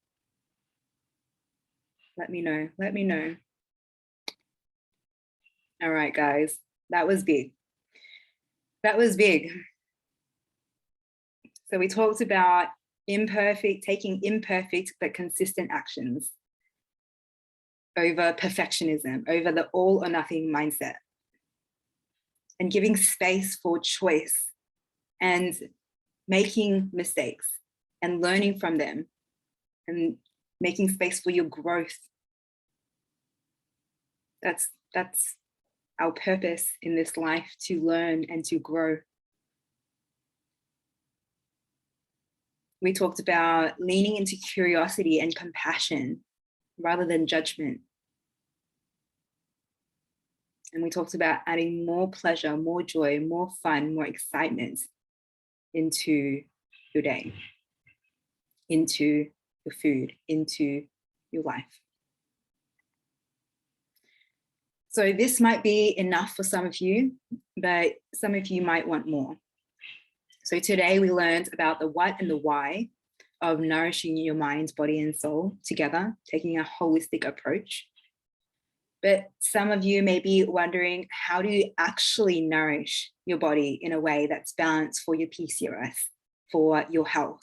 Let me know. Let me know. All right, guys, that was big. That was big. So we talked about taking imperfect but consistent actions over perfectionism, over the all or nothing mindset, and giving space for choice and making mistakes and learning from them and making space for your growth. That's our purpose in this life, to learn and to grow. We talked about leaning into curiosity and compassion rather than judgment. And we talked about adding more pleasure, more joy, more fun, more excitement into your day, into your food, into your life. So this might be enough for some of you, but some of you might want more. So today we learned about the what and the why of nourishing your mind, body, and soul together, taking a holistic approach. But some of you may be wondering, how do you actually nourish your body in a way that's balanced for your PCOS, for your health,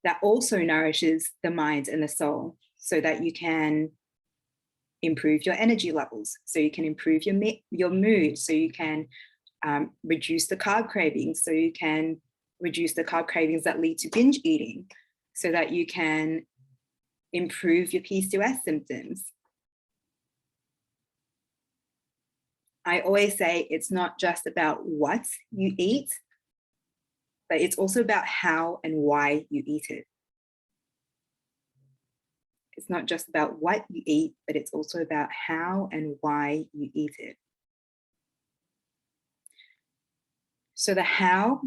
that also nourishes the mind and the soul, so that you can improve your energy levels, so you can improve your mood, so you can reduce the carb cravings, so you can reduce the carb cravings that lead to binge eating, so that you can improve your PCOS symptoms. I always say it's not just about what you eat, but it's also about how and why you eat it. It's not just about what you eat, but it's also about how and why you eat it. So the how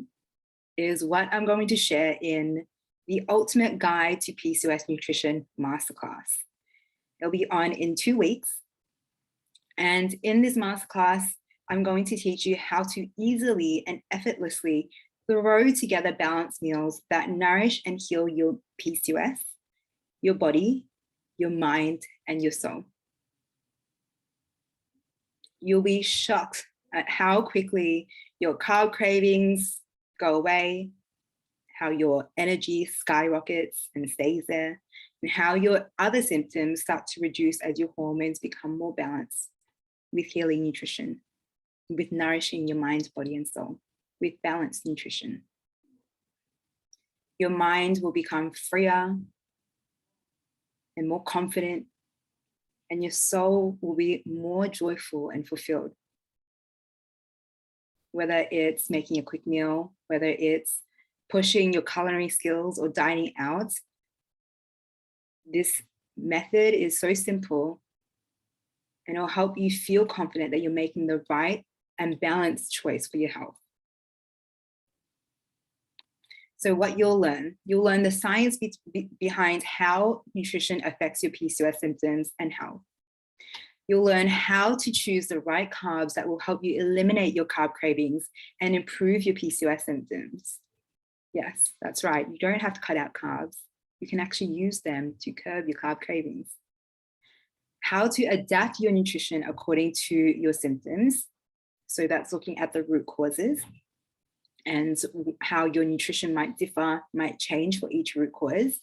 is what I'm going to share in the Ultimate Guide to PCOS Nutrition Masterclass. It'll be on in 2 weeks. And in this masterclass, I'm going to teach you how to easily and effortlessly throw together balanced meals that nourish and heal your PCOS, your body, your mind, and your soul. You'll be shocked at how quickly your carb cravings go away, how your energy skyrockets and stays there, and how your other symptoms start to reduce as your hormones become more balanced with healing nutrition, with nourishing your mind, body, and soul, with balanced nutrition. Your mind will become freer and more confident, and your soul will be more joyful and fulfilled. Whether it's making a quick meal, whether it's pushing your culinary skills or dining out, this method is so simple, and it'll help you feel confident that you're making the right and balanced choice for your health. So what you'll learn the science behind how nutrition affects your PCOS symptoms and health. You'll learn how to choose the right carbs that will help you eliminate your carb cravings and improve your PCOS symptoms. Yes, that's right. You don't have to cut out carbs. You can actually use them to curb your carb cravings. How to adapt your nutrition according to your symptoms. So that's looking at the root causes and how your nutrition might differ, might change for each root cause.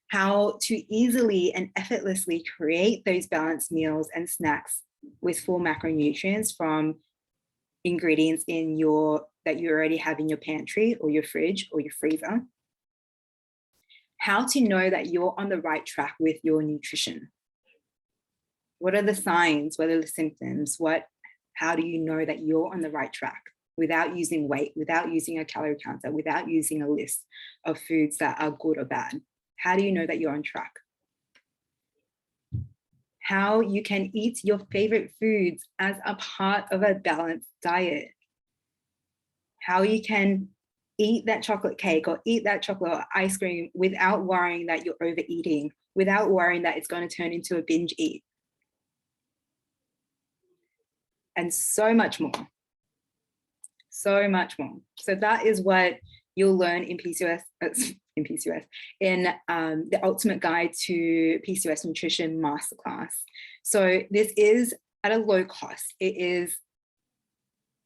How to easily and effortlessly create those balanced meals and snacks with full macronutrients from ingredients that you already have in your pantry or your fridge or your freezer. How to know that you're on the right track with your nutrition. What are the signs? What are the symptoms? How do you know that you're on the right track without using weight, without using a calorie counter, without using a list of foods that are good or bad? How do you know that you're on track? How you can eat your favorite foods as a part of a balanced diet. How you can eat that chocolate cake or eat that chocolate or ice cream without worrying that you're overeating, without worrying that it's going to turn into a binge eat. And so much more. So much more. So that is what you'll learn in PCOS, in the Ultimate Guide to PCOS Nutrition Masterclass. So this is at a low cost. It is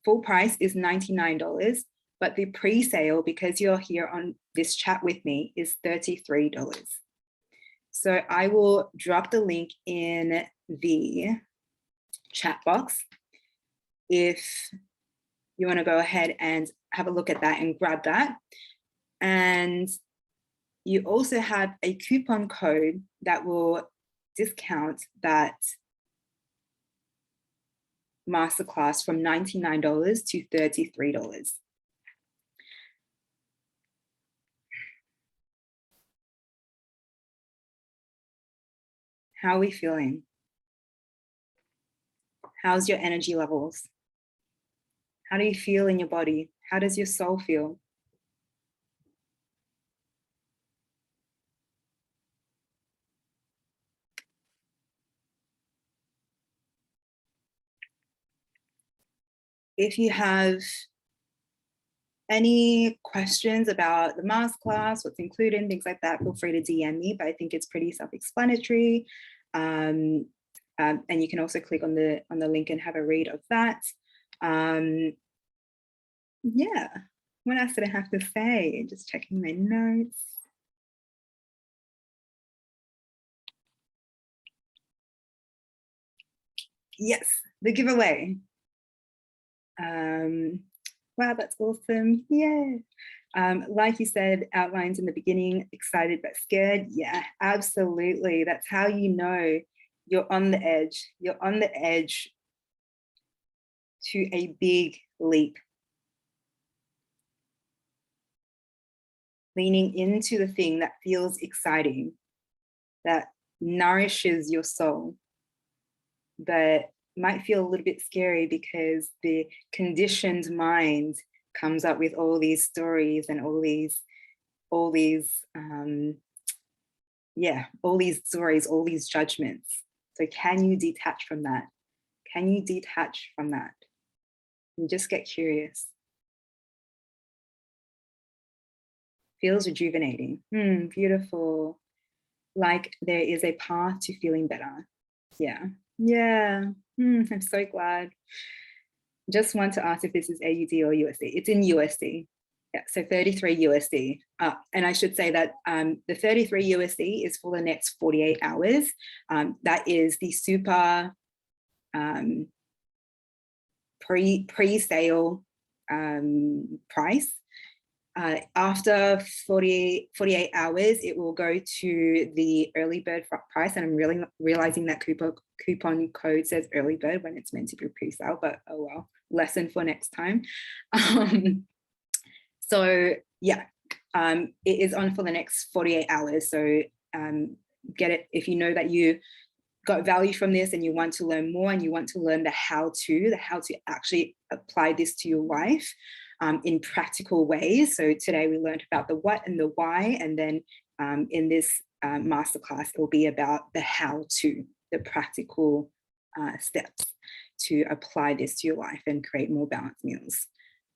full price is $99, but the pre-sale, because you're here on this chat with me, is $33. So I will drop the link in the chat box if you want to go ahead and have a look at that and grab that. And you also have a coupon code that will discount that masterclass from $99 to $33. How are we feeling? How's your energy levels? How do you feel in your body? How does your soul feel? If you have any questions about the masterclass, what's included, things like that, feel free to DM me, but I think it's pretty self-explanatory. And you can also click on the link and have a read of that. Yeah, what else did I have to say? Just checking my notes. Yes, the giveaway. Wow, that's awesome. Yeah. Like you said, outlines in the beginning, excited but scared. Yeah, absolutely. That's how you know you're on the edge. You're on the edge to a big leap. Leaning into the thing that feels exciting, that nourishes your soul, but might feel a little bit scary because the conditioned mind comes up with all these stories and all these stories, all these judgments. So can you detach from that? Can you detach from that? And just get curious. Feels rejuvenating. Beautiful. Like there is a path to feeling better. Yeah. Yeah. I'm so glad. Just want to ask if this is AUD or USD. It's in USD. Yeah, so 33 USD. And I should say that the 33 USD is for the next 48 hours. That is the super pre-sale price. After 48 hours, it will go to the early bird price. And I'm really realizing that coupon code says early bird when it's meant to be pre-sale, but oh well, lesson for next time. So yeah, it is on for the next 48 hours. So get it if you know that you got value from this and you want to learn more and you want to learn the how to actually apply this to your life in practical ways. So today we learned about the what and the why, and then in this masterclass, it will be about the how to, the practical steps to apply this to your life and create more balanced meals.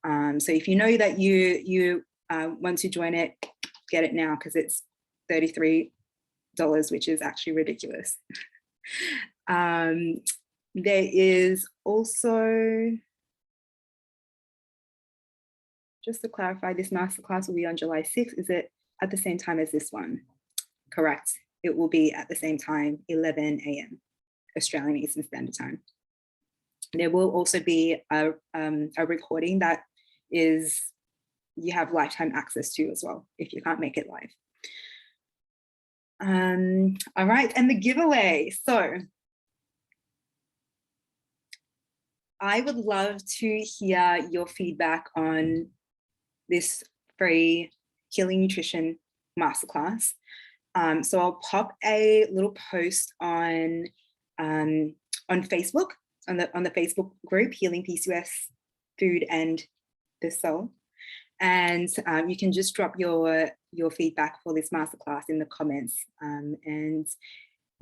So if you know that you want to join it, get it now because it's $33, which is actually ridiculous. There is also, just to clarify, this masterclass will be on July 6th. Is it at the same time as this one? Correct. It will be at the same time, 11 a.m. Australian Eastern Standard Time. There will also be a recording that is you have lifetime access to as well if you can't make it live. All right, and the giveaway. So I would love to hear your feedback on this free Healing Nutrition Masterclass. So I'll pop a little post on Facebook, on the Facebook group, Healing PCOS, Food and the Soul. And you can just drop your feedback for this masterclass in the comments. And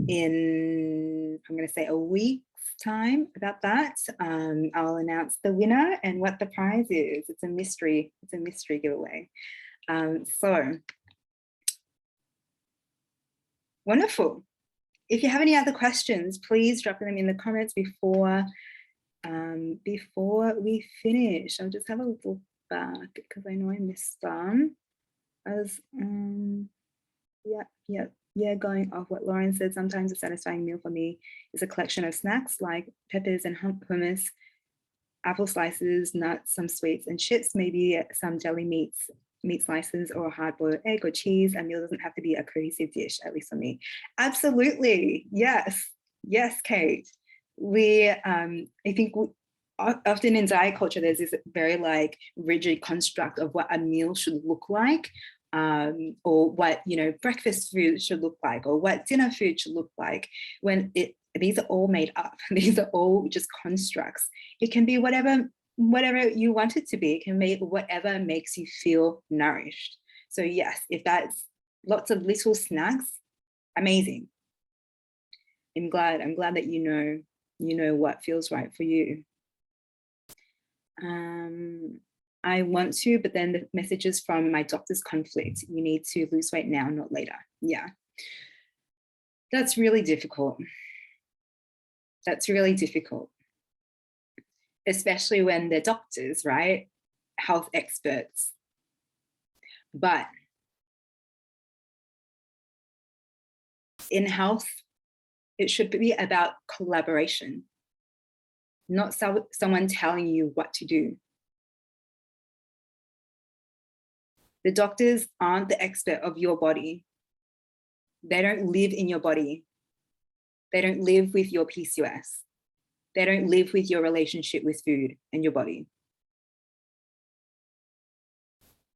in, I'm going to say a week's time about that, I'll announce the winner and what the prize is. It's a mystery giveaway. So wonderful. If you have any other questions, please drop them in the comments before we finish. I'll just have a look back because I know I missed some. Going off what Lauren said, sometimes a satisfying meal for me is a collection of snacks like peppers and hummus, apple slices, nuts, some sweets and chips, maybe some deli meat slices or a hard-boiled egg or cheese. A meal doesn't have to be a cohesive dish, at least for me. Absolutely. Yes, Kate. I think often in diet culture, there's this very like rigid construct of what a meal should look like, or what breakfast food should look like, or what dinner food should look like. When these are all made up. These are all just constructs. It can be whatever you want it to be. It can be whatever makes you feel nourished. So yes, if that's lots of little snacks, amazing. I'm glad that you know what feels right for you. I want to, but then the messages from my doctor's conflict. You need to lose weight now, not later. Yeah. That's really difficult. Especially when they're doctors, right? Health experts. But in health, it should be about collaboration. not someone telling you what to do. The doctors aren't the expert of your body. They don't live in your body. They don't live with your PCOS. They don't live with your relationship with food and your body.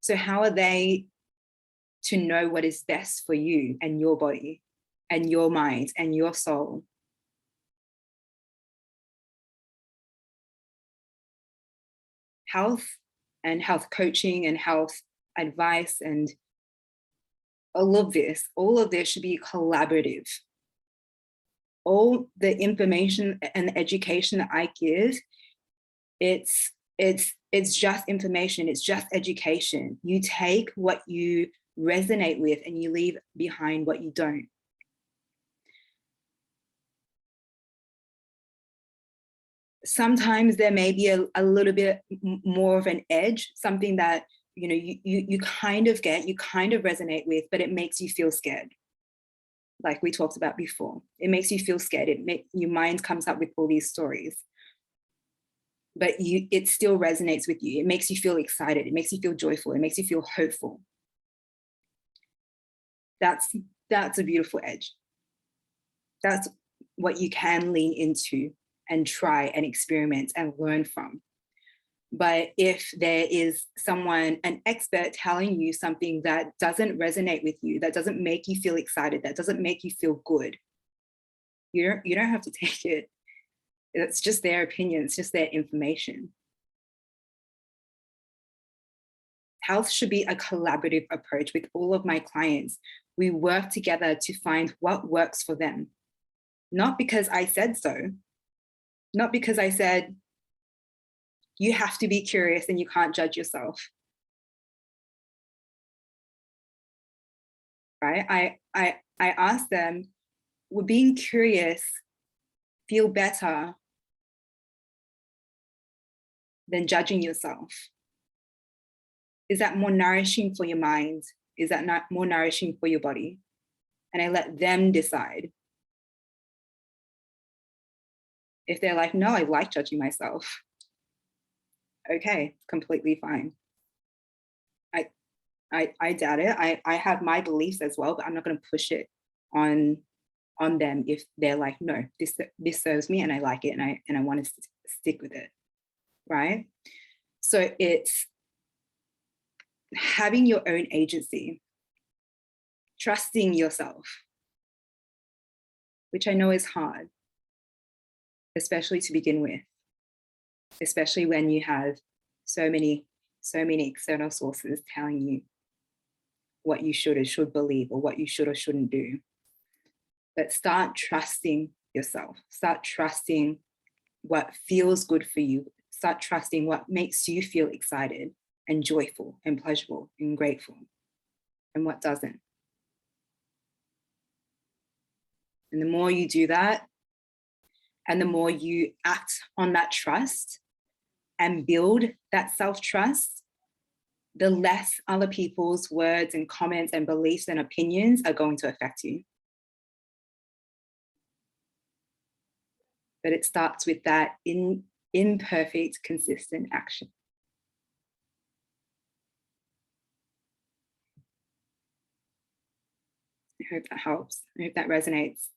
So how are they to know what is best for you and your body and your mind and your soul? Health and health coaching and health advice and all of this should be collaborative. All the information and education that I give, it's just information, it's just education. You take what you resonate with and you leave behind what you don't. Sometimes there may be a little bit more of an edge, something that you kind of get, you kind of resonate with, but it makes you feel scared. Like we talked about before, it makes you feel scared. Your mind comes up with all these stories, but it still resonates with you. It makes you feel excited. It makes you feel joyful. It makes you feel hopeful. That's a beautiful edge. That's what you can lean into and try and experiment and learn from. But if there is someone, an expert, telling you something that doesn't resonate with you, that doesn't make you feel excited, that doesn't make you feel good, you don't have to take it. It's just their opinion, it's just their information. Health should be a collaborative approach with all of my clients. We work together to find what works for them. Not because I said so, not because I said, you have to be curious and you can't judge yourself. Right? I asked them, would being curious feel better than judging yourself? Is that more nourishing for your mind? Is that not more nourishing for your body? And I let them decide. If they're like, no, I like judging myself. Okay, completely fine. I doubt it. I have my beliefs as well, but I'm not going to push it on them if they're like, no, this serves me and I like it and I want to stick with it, right? So it's having your own agency, trusting yourself, which I know is hard, especially to begin with, especially when you have so many external sources telling you what you should or should believe or what you should or shouldn't do. But start trusting yourself. Start trusting what feels good for you. Start trusting what makes you feel excited and joyful and pleasurable and grateful, and what doesn't. And the more you do that, and the more you act on that trust and build that self-trust, the less other people's words and comments and beliefs and opinions are going to affect you. But it starts with that imperfect, consistent action. I hope that helps. I hope that resonates.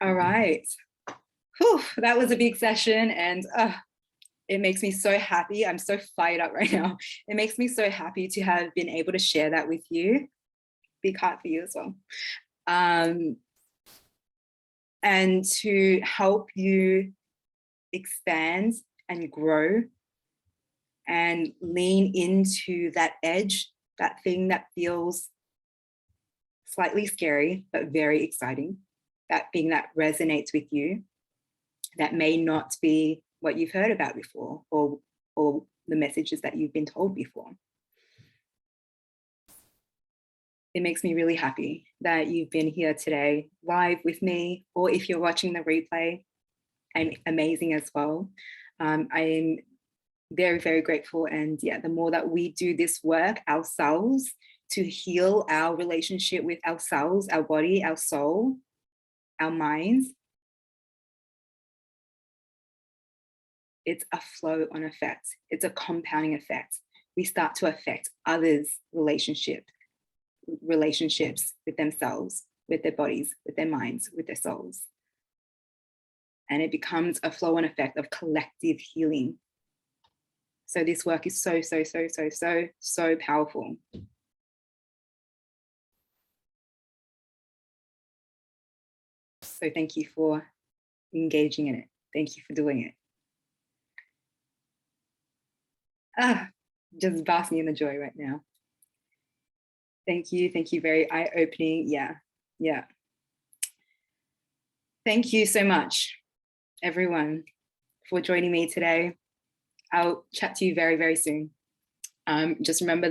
All right. Whew, that was a big session, and it makes me so happy. I'm so fired up right now. It makes me so happy to have been able to share that with you. Big heart for you as well. And to help you expand and grow and lean into that edge, that thing that feels slightly scary, but very exciting, that thing that resonates with you, that may not be what you've heard about before or the messages that you've been told before. It makes me really happy that you've been here today live with me, or if you're watching the replay, I'm amazing as well. I'm very, very grateful. And yeah, the more that we do this work ourselves to heal our relationship with ourselves, our body, our soul, our minds, it's a flow-on effect. It's a compounding effect. We start to affect others' relationships with themselves, with their bodies, with their minds, with their souls. And it becomes a flow-on effect of collective healing. So this work is so, so, so, so, so, so powerful. So thank you for engaging in it. Thank you for doing it. Just basking in the joy right now. Thank you. Thank you. Very eye-opening. Yeah. Thank you so much, everyone, for joining me today. I'll chat to you very, very soon. Just remember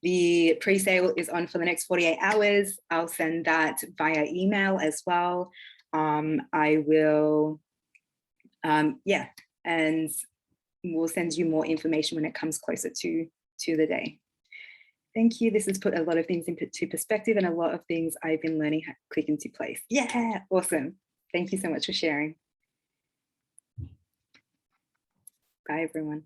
the pre-sale is on for the next 48 hours. I'll send that via email as well. I will, and we'll send you more information when it comes closer to the day. Thank you. This has put a lot of things into perspective, and a lot of things I've been learning how to click into place. Yeah, awesome. Thank you so much for sharing. Bye, everyone.